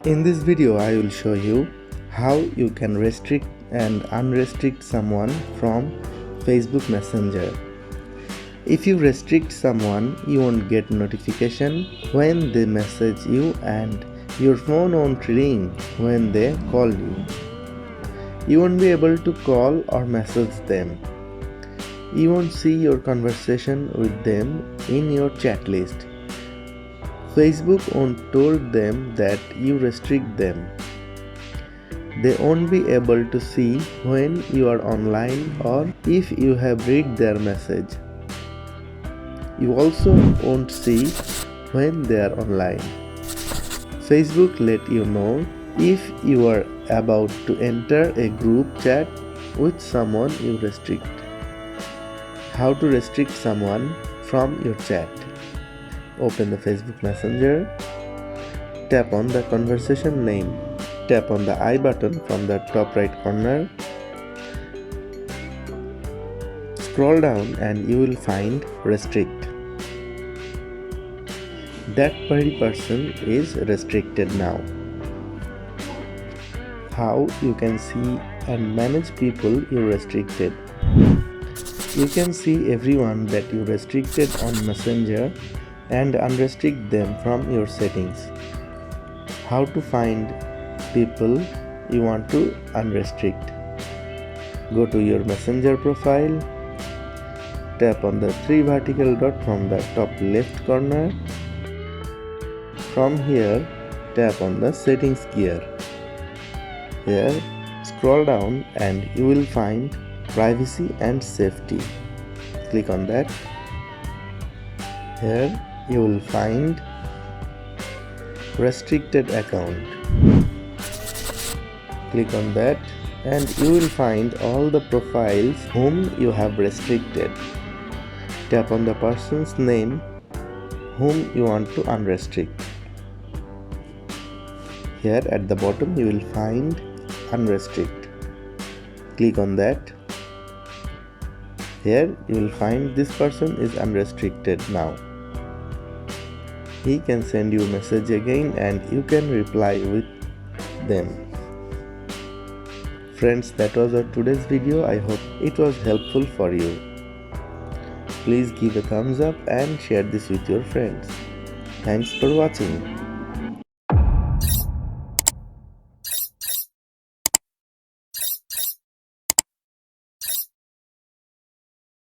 In this video, I will show you how you can restrict and unrestrict someone from Facebook Messenger. If you restrict someone, you won't get notification when they message you and your phone won't ring when they call you. You won't be able to call or message them. You won't see your conversation with them in your chat list. Facebook won't told them that you restrict them. They won't be able to see when you are online or if you have read their message. You also won't see when they are online. Facebook let you know if you are about to enter a group chat with someone you restrict. How to restrict someone from your chat? Open the Facebook Messenger, tap on the conversation name, tap on the I button from the top right corner, scroll down and you will find Restrict. That very person is restricted now. How you can see and manage people you restricted? You can see everyone that you restricted on Messenger and unrestrict them from your settings. How to find people you want to unrestrict? Go to your Messenger profile, tap on the three vertical dot from the top left corner. From here, tap on the settings gear. Here, scroll down and you will find privacy and safety. Click on that. Here you will find restricted account. Click on that and you will find all the profiles whom you have restricted. Tap on the person's name whom you want to unrestrict. Here at the bottom you will find unrestrict. Click on that. Here you will find this person is unrestricted now. He can send you a message again and you can reply with them. Friends, that was our today's video. I hope it was helpful for you. Please give a thumbs up and share this with your friends. Thanks for watching.